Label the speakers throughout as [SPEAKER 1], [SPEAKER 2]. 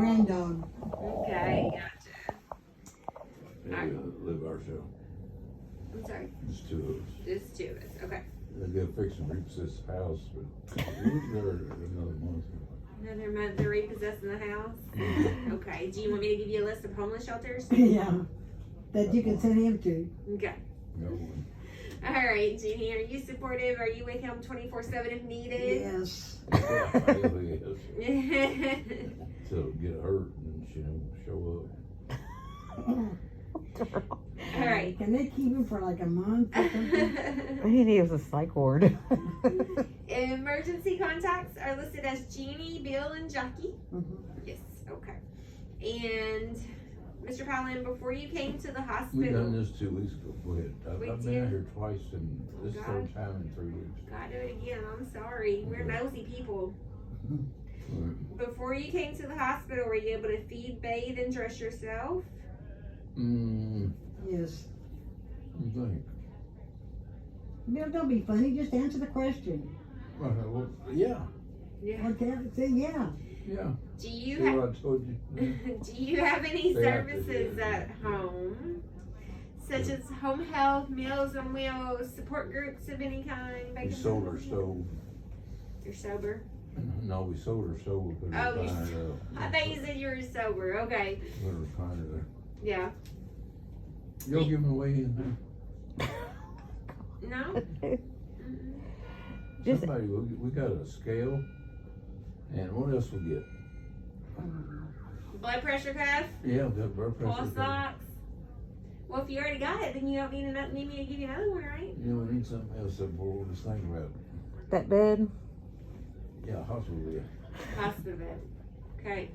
[SPEAKER 1] grand dog.
[SPEAKER 2] Okay, gotcha.
[SPEAKER 3] They live ourselves.
[SPEAKER 2] I'm sorry.
[SPEAKER 3] Just two of us.
[SPEAKER 2] Just two of us. Okay.
[SPEAKER 3] They got fixing to repossess the house, but we're there another month.
[SPEAKER 2] Another month they're repossessing the house. Okay. Do you want me to give you a list of homeless shelters?
[SPEAKER 1] Yeah, that you can send him to.
[SPEAKER 2] Okay.
[SPEAKER 3] No one.
[SPEAKER 2] All right, Jeannie, are you supportive? Are you with him 24/7 if needed?
[SPEAKER 1] Yes.
[SPEAKER 3] Yeah, I really is. Till get hurt and she don't show up.
[SPEAKER 2] All right.
[SPEAKER 1] Can they keep him for like a month or something?
[SPEAKER 4] He needs a psych ward.
[SPEAKER 2] Emergency contacts are listed as Jeannie, Bill, and Jackie.
[SPEAKER 1] Mhm.
[SPEAKER 2] Yes, okay. And Mr. Palin, before you came to the
[SPEAKER 3] We
[SPEAKER 2] hospital,
[SPEAKER 3] done this 2 weeks ago. Go ahead.
[SPEAKER 2] We
[SPEAKER 3] I've been
[SPEAKER 2] did?
[SPEAKER 3] out here twice and this is the
[SPEAKER 2] God.
[SPEAKER 3] third time in 3 weeks.
[SPEAKER 2] gotta do it again. I'm sorry. We're nosy people. Before you came to the hospital, were you able to feed, bathe, and dress yourself?
[SPEAKER 1] Yes.
[SPEAKER 3] You think?
[SPEAKER 1] Bill, don't be funny. Just answer the question.
[SPEAKER 3] Well, yeah,
[SPEAKER 2] Yeah.
[SPEAKER 1] Okay, say yeah.
[SPEAKER 3] yeah.
[SPEAKER 2] Do
[SPEAKER 3] See
[SPEAKER 2] you have
[SPEAKER 3] what I told you?
[SPEAKER 2] Do you have any
[SPEAKER 3] They have to do
[SPEAKER 2] services
[SPEAKER 3] it.
[SPEAKER 2] at home, such as home health, Meals on Wheels, support groups of any kind?
[SPEAKER 3] We
[SPEAKER 2] Bacon
[SPEAKER 3] sold
[SPEAKER 2] Bundles?
[SPEAKER 3] her stove.
[SPEAKER 2] You're sober.
[SPEAKER 3] No, we sold her stove. We put her
[SPEAKER 2] Oh, you
[SPEAKER 3] recliner
[SPEAKER 2] I
[SPEAKER 3] up.
[SPEAKER 2] thought you said you were sober. Okay.
[SPEAKER 3] Put her recliner there.
[SPEAKER 2] Yeah.
[SPEAKER 3] You'll give them away anything?
[SPEAKER 2] No. Mm-mm.
[SPEAKER 4] Just-
[SPEAKER 3] Somebody, we got a scale. And what else we get?
[SPEAKER 2] Blood pressure cuff.
[SPEAKER 3] Yeah, we got blood pressure.
[SPEAKER 2] Pulse ox. Well, if you already got it, then you don't need me to give you another one, right?
[SPEAKER 3] You know, we need something else that we'll just think about.
[SPEAKER 4] That bed.
[SPEAKER 3] Yeah, hospital bill.
[SPEAKER 2] Hospital bed. Okay.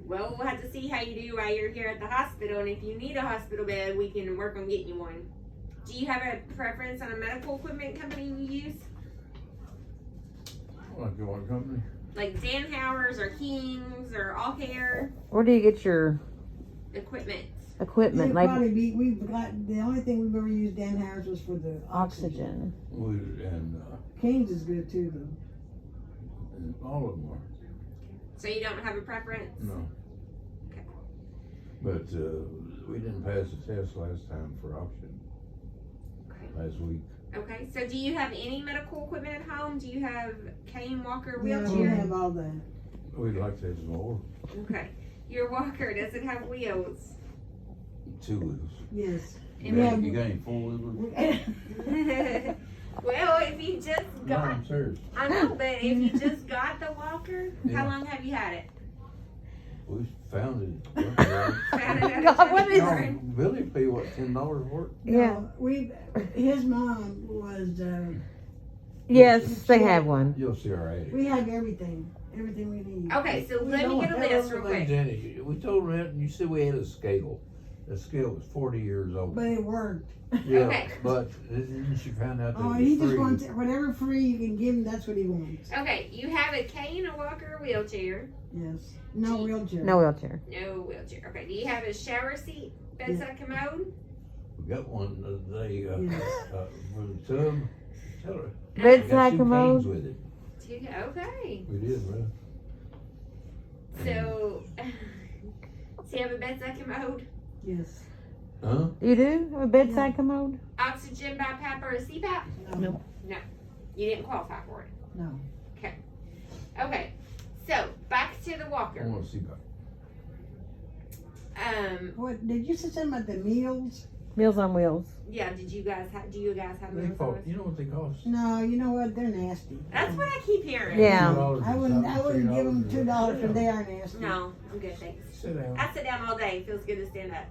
[SPEAKER 2] Well, we'll have to see how you do while you're here at the hospital, and if you need a hospital bed, we can work on getting you one. Do you have a preference on a medical equipment company you use?
[SPEAKER 3] Like the one company?
[SPEAKER 2] Like Danhauer's or King's or All Care
[SPEAKER 4] Where do you get your
[SPEAKER 2] equipment?
[SPEAKER 4] equipment?
[SPEAKER 1] It'd
[SPEAKER 4] Like
[SPEAKER 1] probably be, we've got, the only thing we've ever used Dan Harris was for the
[SPEAKER 4] oxygen.
[SPEAKER 3] And
[SPEAKER 1] King's is good too though.
[SPEAKER 3] all of them are.
[SPEAKER 2] So you don't have a preference?
[SPEAKER 3] No.
[SPEAKER 2] Okay.
[SPEAKER 3] But we didn't pass the test last time for option.
[SPEAKER 2] Okay.
[SPEAKER 3] Last week.
[SPEAKER 2] Okay. So do you have any medical equipment at home? Do you have cane, walker,
[SPEAKER 1] Yeah, we
[SPEAKER 2] wheelchair?
[SPEAKER 1] have all that.
[SPEAKER 3] We'd like to have some more.
[SPEAKER 2] Okay. Your walker, does it have wheels?
[SPEAKER 3] 2 wheels.
[SPEAKER 1] Yes.
[SPEAKER 2] And
[SPEAKER 3] You
[SPEAKER 1] we
[SPEAKER 3] got,
[SPEAKER 1] have-
[SPEAKER 3] you got any 4 wheelers?
[SPEAKER 2] Well, if you just
[SPEAKER 3] No,
[SPEAKER 2] got,
[SPEAKER 3] I'm serious.
[SPEAKER 2] I know, but if you just got the walker, how
[SPEAKER 3] Yeah.
[SPEAKER 2] long have you had it?
[SPEAKER 3] We found it.
[SPEAKER 2] Found it at a
[SPEAKER 4] God, what is
[SPEAKER 2] junkyard?
[SPEAKER 3] No, Billy paid what, $10 for it?
[SPEAKER 4] Yeah.
[SPEAKER 1] No, his mom was,
[SPEAKER 4] Yes, they have one.
[SPEAKER 3] You'll see our attic.
[SPEAKER 1] we have everything we need.
[SPEAKER 2] Okay, so
[SPEAKER 1] We
[SPEAKER 2] let me
[SPEAKER 1] don't
[SPEAKER 2] get a
[SPEAKER 1] have
[SPEAKER 2] list real
[SPEAKER 1] everything.
[SPEAKER 2] quick.
[SPEAKER 3] Jenny, we told him that, and you said we had a scale. The scale was 40 years old.
[SPEAKER 1] But it worked.
[SPEAKER 3] Yeah,
[SPEAKER 2] Okay.
[SPEAKER 3] but then she found out that
[SPEAKER 1] Oh,
[SPEAKER 3] it
[SPEAKER 1] he
[SPEAKER 3] was
[SPEAKER 1] just
[SPEAKER 3] free.
[SPEAKER 1] wants, whatever free you can give him, that's what he wants.
[SPEAKER 2] Okay, you have a cane, a walker, a wheelchair.
[SPEAKER 1] Yes. No wheelchair.
[SPEAKER 4] No wheelchair.
[SPEAKER 2] No wheelchair. Okay, do you have a shower seat, bedside commode?
[SPEAKER 3] We got one the other day
[SPEAKER 1] Yes.
[SPEAKER 3] for the tub. Tell her. We got
[SPEAKER 4] Bedside
[SPEAKER 3] 2
[SPEAKER 4] commode.
[SPEAKER 3] canes with it.
[SPEAKER 2] Okay.
[SPEAKER 3] We did, bro.
[SPEAKER 2] So, so you have a bedside commode,
[SPEAKER 1] Yes.
[SPEAKER 3] Huh?
[SPEAKER 4] You do have a bedside commode?
[SPEAKER 2] oxygen BiPAP or a CPAP?
[SPEAKER 1] No.
[SPEAKER 2] You didn't qualify for it.
[SPEAKER 1] No.
[SPEAKER 2] Okay, so back to the
[SPEAKER 3] I
[SPEAKER 2] walker.
[SPEAKER 3] want to see about
[SPEAKER 1] What, did you say something about the meals?
[SPEAKER 4] Meals on Wheels.
[SPEAKER 2] Yeah, do you guys have
[SPEAKER 3] They
[SPEAKER 2] meals on
[SPEAKER 3] cost,
[SPEAKER 2] this?
[SPEAKER 3] you know what they cost?
[SPEAKER 1] No, you know what? They're nasty.
[SPEAKER 2] That's what I keep hearing.
[SPEAKER 4] Yeah.
[SPEAKER 3] $2
[SPEAKER 1] I
[SPEAKER 3] or
[SPEAKER 1] wouldn't
[SPEAKER 3] something,
[SPEAKER 1] give them
[SPEAKER 3] $3
[SPEAKER 1] $2 for they are nasty.
[SPEAKER 2] No, I'm good, thanks.
[SPEAKER 3] Sit down.
[SPEAKER 2] I sit down all day. Feels good to stand up.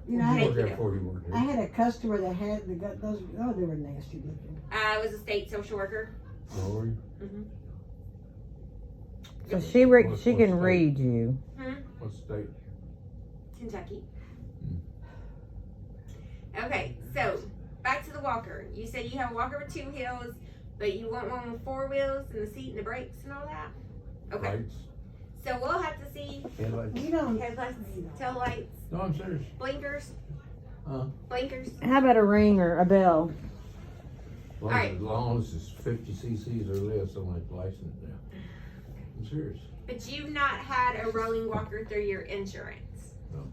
[SPEAKER 1] You know, I
[SPEAKER 3] You
[SPEAKER 1] had,
[SPEAKER 3] work
[SPEAKER 2] Thank
[SPEAKER 3] there before you work
[SPEAKER 1] I
[SPEAKER 3] there.
[SPEAKER 1] had a customer that had those, oh, they were nasty looking.
[SPEAKER 2] I was a state social worker.
[SPEAKER 3] Oh, were you?
[SPEAKER 4] So
[SPEAKER 3] What-
[SPEAKER 4] she
[SPEAKER 3] what
[SPEAKER 4] can
[SPEAKER 3] state?
[SPEAKER 4] read you.
[SPEAKER 3] What state?
[SPEAKER 2] Kentucky. Okay, so back to the walker. You said you have a walker with 2 wheels, but you want one with 4 wheels and the seat and the brakes and all that? Okay.
[SPEAKER 3] Lights?
[SPEAKER 2] So we'll have to see
[SPEAKER 3] Headlights?
[SPEAKER 1] You don't,
[SPEAKER 2] headlights, tail lights,
[SPEAKER 3] No, I'm serious.
[SPEAKER 2] blinkers.
[SPEAKER 3] Huh?
[SPEAKER 2] Blinkers.
[SPEAKER 4] How about a ring or a bell?
[SPEAKER 3] As long
[SPEAKER 2] Alright.
[SPEAKER 3] as long as it's 50 cc's or less, I'm like license now. I'm serious.
[SPEAKER 2] But you've not had a rolling walker through your insurance.
[SPEAKER 3] No.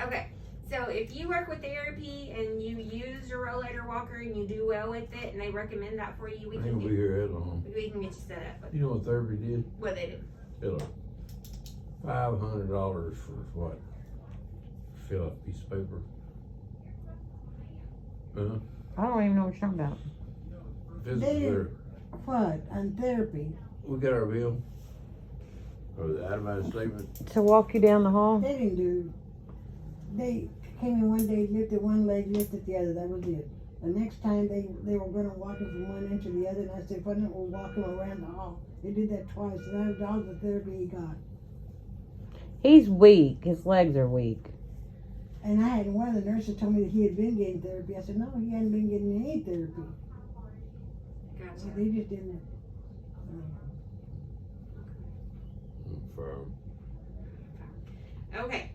[SPEAKER 2] Okay. So if you work with therapy and you use your rollator walker and you do well with it and they recommend that for you, we
[SPEAKER 3] I
[SPEAKER 2] can
[SPEAKER 3] ain't gonna be here that long.
[SPEAKER 2] we can get you set up with
[SPEAKER 3] You know what therapy did?
[SPEAKER 2] what they do.
[SPEAKER 3] Fill up $500 for what? Fill out a piece of paper.
[SPEAKER 4] I don't even know what you're talking about.
[SPEAKER 3] Physical
[SPEAKER 1] They-
[SPEAKER 3] therapy.
[SPEAKER 1] What? On therapy.
[SPEAKER 3] We got our bill. Or the itemized statement.
[SPEAKER 4] To walk you down the hall?
[SPEAKER 1] They didn't do. They came in one day, lifted one leg, lifted the other. That was it. The next time they were going to walk him from one end to the other, and I said, "Why don't we walk him around the hall?" They did that twice, and that was all the therapy he got.
[SPEAKER 4] He's weak. His legs are weak.
[SPEAKER 1] And I had one of the nurses told me that he had been getting therapy. I said, "No, he hadn't been getting any therapy."
[SPEAKER 2] Gotcha.
[SPEAKER 1] So they just didn't.
[SPEAKER 3] For
[SPEAKER 2] Okay.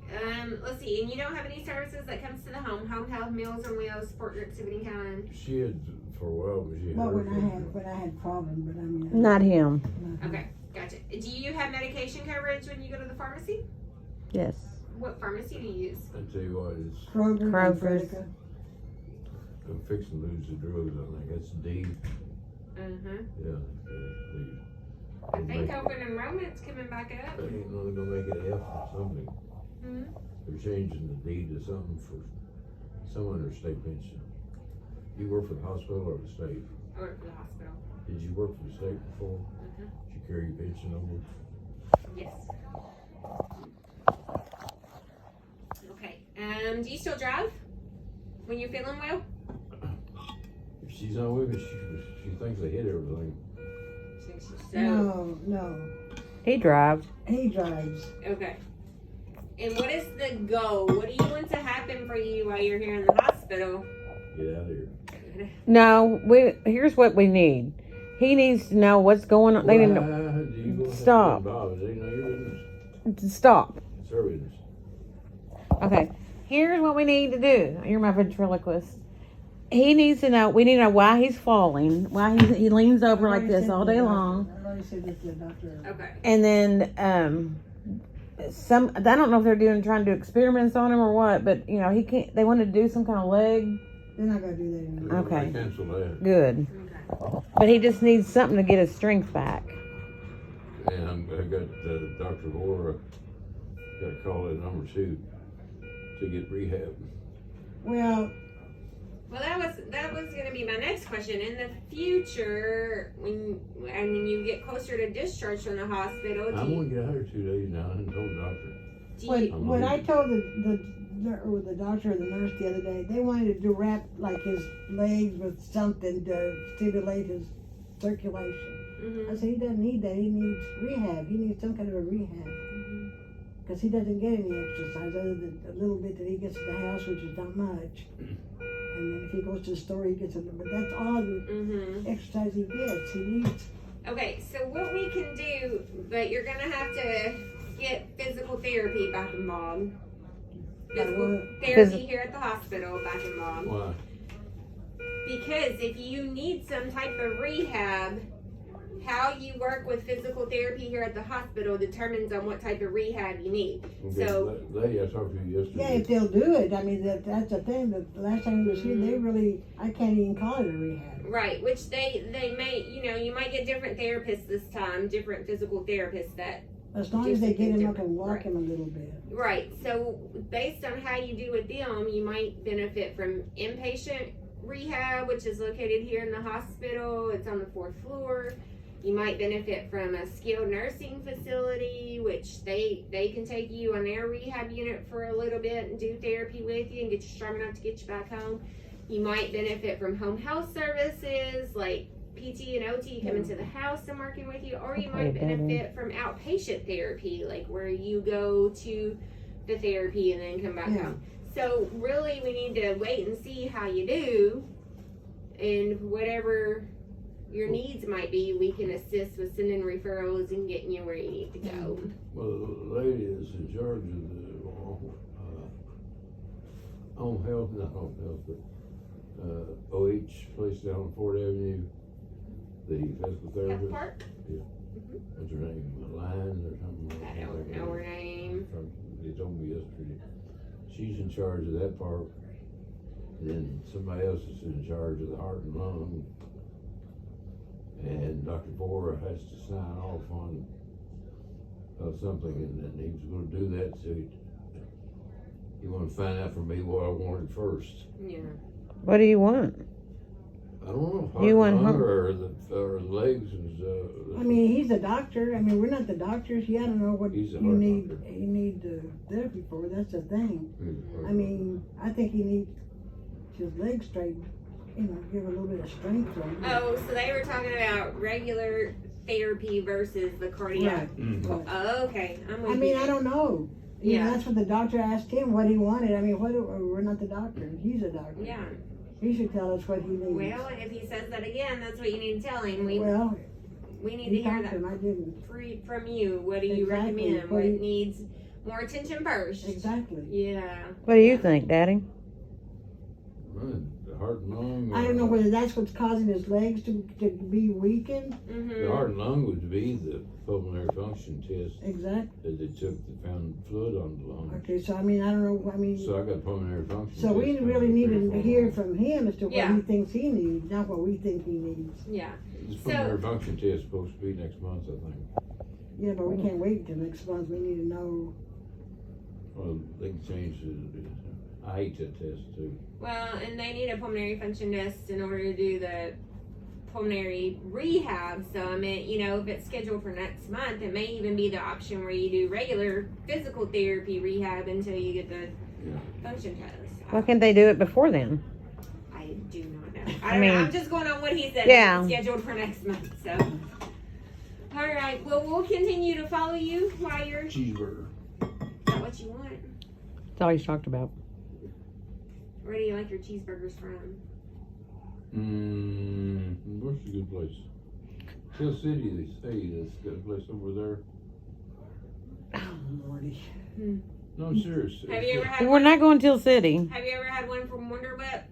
[SPEAKER 2] Let's see. And you don't have any services that comes to the home health, Meals on Wheels, Sport Group, Exhibiting Kind.
[SPEAKER 3] she had for a while, but she had.
[SPEAKER 1] Well,
[SPEAKER 3] her
[SPEAKER 1] when I had problems, but I mean.
[SPEAKER 4] Not him.
[SPEAKER 2] Okay. Gotcha. Do you have medication coverage when you go to the pharmacy?
[SPEAKER 4] Yes.
[SPEAKER 2] What pharmacy do you use?
[SPEAKER 3] I tell you what, it's
[SPEAKER 1] Kroger. and
[SPEAKER 4] Kroger's.
[SPEAKER 1] Fredica.
[SPEAKER 3] I'm fixing to lose the drugs. I think that's D.
[SPEAKER 2] Uh-huh.
[SPEAKER 3] Yeah.
[SPEAKER 2] I think open enrollment's coming back up.
[SPEAKER 3] They ain't only gonna make it F or something.
[SPEAKER 2] Hmm.
[SPEAKER 3] They're changing the D to something for someone under state pension. You work for the hospital or the state?
[SPEAKER 2] I work for the hospital.
[SPEAKER 3] Did you work for the state before?
[SPEAKER 2] Mhm.
[SPEAKER 3] Did you carry your pension over?
[SPEAKER 2] Yes. Okay. Do you still drive when you're feeling well?
[SPEAKER 3] If she's not with me, she thinks I hit everything.
[SPEAKER 2] So,
[SPEAKER 1] No,
[SPEAKER 4] He drives.
[SPEAKER 1] he drives.
[SPEAKER 2] okay. And what is the goal? What do you want to happen for you while you're here in the hospital?
[SPEAKER 3] Get out of here.
[SPEAKER 4] No, here's what we need. He needs to know what's going on. They didn't know.
[SPEAKER 3] Do you go ahead
[SPEAKER 4] Stop.
[SPEAKER 3] and get involved? It ain't none of your business.
[SPEAKER 4] Stop.
[SPEAKER 3] It's her business.
[SPEAKER 4] Okay. Here's what we need to do. You're my ventriloquist. He needs to know. We need to know why he's falling. Why he leans over like this all day long.
[SPEAKER 1] I already said this to the doctor.
[SPEAKER 2] Okay.
[SPEAKER 4] And then I don't know if they're trying to do experiments on him or what, but you know he can't. They want to do some kind of leg.
[SPEAKER 1] They're not gonna do that anymore.
[SPEAKER 4] Okay.
[SPEAKER 3] Cancel that.
[SPEAKER 4] Good.
[SPEAKER 2] Okay.
[SPEAKER 4] But he just needs something to get his strength back.
[SPEAKER 3] And I got Dr. Laura. Got to call that number 2 to get rehab.
[SPEAKER 1] Well,
[SPEAKER 2] Well, that was gonna be my next question. In the future, when you get closer to discharge from the hospital,
[SPEAKER 3] I'm going to get out here 2 days now. I didn't told the doctor.
[SPEAKER 1] when I told the doctor or the nurse the other day, they wanted to wrap like his legs with something to stimulate his circulation.
[SPEAKER 2] Mhm.
[SPEAKER 1] I said he doesn't need that. He needs rehab. He needs some kind of a rehab because he doesn't get any exercise other than a little bit that he gets at the house, which is not much. And then if he goes to the store, he gets a little. But that's all the
[SPEAKER 2] Mhm.
[SPEAKER 1] exercise he gets. He needs.
[SPEAKER 2] Okay, so what we can do, but you're gonna have to get physical therapy back involved. Physical
[SPEAKER 1] what?
[SPEAKER 2] therapy here at the hospital back involved.
[SPEAKER 3] Why?
[SPEAKER 2] Because if you need some type of rehab, how you work with physical therapy here at the hospital determines on what type of rehab you need.
[SPEAKER 3] Okay,
[SPEAKER 2] So-
[SPEAKER 3] lady I talked to
[SPEAKER 1] Yeah,
[SPEAKER 3] yesterday.
[SPEAKER 1] if they'll do it. I mean, that's the thing. The last time he was here, they really. I can't even call it a rehab.
[SPEAKER 2] Right, which they may, you might get different therapists this time, different physical therapists that
[SPEAKER 1] As long as they get him up and walk him a little bit.
[SPEAKER 2] Right. So based on how you do with them, you might benefit from inpatient rehab, which is located here in the hospital. It's on the 4th floor. You might benefit from a skilled nursing facility, which they can take you on their rehab unit for a little bit and do therapy with you and get you strong enough to get you back home. You might benefit from home health services like PT and OT coming to the house and working with you, or you might benefit from outpatient therapy, like where you go to the therapy and then come back
[SPEAKER 1] Yeah.
[SPEAKER 2] home. So really, we need to wait and see how you do, and whatever your needs might be, we can assist with sending referrals and getting you where you need to go.
[SPEAKER 3] Well, the lady that's in charge of the home health, not home health, but OH place down on 4th Avenue, the physical
[SPEAKER 2] Health
[SPEAKER 3] therapist.
[SPEAKER 2] Park?
[SPEAKER 3] What's her name? Lion or something?
[SPEAKER 2] I don't know her name.
[SPEAKER 3] They told me yesterday. She's in charge of that part. Then somebody else is in charge of the heart and lung. And Dr. Bora has to sign off on something, and he was going to do that. So he wanted to find out from me what I wanted first.
[SPEAKER 2] Yeah.
[SPEAKER 4] What do you want?
[SPEAKER 3] I don't know. Heart
[SPEAKER 4] You want
[SPEAKER 3] and lung
[SPEAKER 4] heart-
[SPEAKER 3] or the legs and
[SPEAKER 1] I mean, he's a doctor. I mean, we're not the doctors. You gotta know what
[SPEAKER 3] He's a
[SPEAKER 1] you
[SPEAKER 3] heart
[SPEAKER 1] need.
[SPEAKER 3] doctor.
[SPEAKER 1] You need therapy for. That's the thing. I mean, I think he needs his legs straightened. You know, give a little bit of strength to him.
[SPEAKER 2] Oh, so they were talking about regular therapy versus the cardiac.
[SPEAKER 1] Right. Right.
[SPEAKER 2] Oh, okay. I'm with
[SPEAKER 1] I mean,
[SPEAKER 2] you.
[SPEAKER 1] I don't know. You know,
[SPEAKER 2] Yeah.
[SPEAKER 1] that's what the doctor asked him, what he wanted. I mean, we're not the doctor. He's a doctor.
[SPEAKER 2] Yeah.
[SPEAKER 1] He should tell us what he needs.
[SPEAKER 2] Well, if he says that again, that's what you need to tell him. We need to
[SPEAKER 1] he
[SPEAKER 2] hear
[SPEAKER 1] talked
[SPEAKER 2] that
[SPEAKER 1] to him. I didn't.
[SPEAKER 2] from you. What do you
[SPEAKER 1] Exactly.
[SPEAKER 2] recommend? What needs more attention first?
[SPEAKER 1] Exactly.
[SPEAKER 2] Yeah.
[SPEAKER 4] What do you think, Daddy?
[SPEAKER 3] The heart and lung.
[SPEAKER 1] I don't know whether that's what's causing his legs to be weakened.
[SPEAKER 2] Mm-hmm.
[SPEAKER 3] The heart and lung would be the pulmonary function test
[SPEAKER 1] Exactly.
[SPEAKER 3] that they took that found fluid on the lung.
[SPEAKER 1] Okay, so I mean, I don't know. I mean,
[SPEAKER 3] So I got pulmonary function.
[SPEAKER 1] so we
[SPEAKER 3] test
[SPEAKER 1] really
[SPEAKER 3] done
[SPEAKER 1] need
[SPEAKER 3] three or
[SPEAKER 1] to
[SPEAKER 3] 4
[SPEAKER 1] hear
[SPEAKER 3] months.
[SPEAKER 1] from him as to what
[SPEAKER 2] Yeah.
[SPEAKER 1] he thinks he needs, not what we think he needs.
[SPEAKER 2] Yeah.
[SPEAKER 3] This
[SPEAKER 2] So-
[SPEAKER 3] pulmonary function test is supposed to be next month, I think.
[SPEAKER 1] Yeah, but we can't wait until next month. We need to know.
[SPEAKER 3] Well, they can change it. I hate that test too.
[SPEAKER 2] Well, and they need a pulmonary function test in order to do the pulmonary rehab. So I mean, you know, if it's scheduled for next month, it may even be the option where you do regular physical therapy rehab until you get the function test.
[SPEAKER 4] Why can't they do it before then?
[SPEAKER 2] I do not know.
[SPEAKER 4] I
[SPEAKER 2] I don't
[SPEAKER 4] mean-
[SPEAKER 2] know. I'm just going on what he said.
[SPEAKER 4] Yeah.
[SPEAKER 2] It's scheduled for next month. So, all right. Well, we'll continue to follow you while you're. Is
[SPEAKER 3] Cheeseburger.
[SPEAKER 2] that what you want?
[SPEAKER 4] That's all he's talked about.
[SPEAKER 2] Where do you like your cheeseburgers from?
[SPEAKER 3] Where's a good place? Hill City, they say that's got a place over there.
[SPEAKER 1] Oh, Lordy.
[SPEAKER 3] No, I'm serious.
[SPEAKER 2] Have you ever had?
[SPEAKER 4] We're
[SPEAKER 2] one?
[SPEAKER 4] not going till City.
[SPEAKER 2] Have you ever had one from Wonder Whip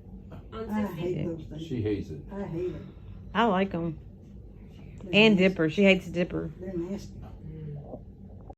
[SPEAKER 2] on
[SPEAKER 1] I
[SPEAKER 2] 60?
[SPEAKER 1] hate those things.
[SPEAKER 3] She hates it.
[SPEAKER 1] I hate them.
[SPEAKER 4] I like them.
[SPEAKER 1] They're
[SPEAKER 4] And
[SPEAKER 1] nasty.
[SPEAKER 4] Dipper. She hates Dipper.
[SPEAKER 1] They're nasty.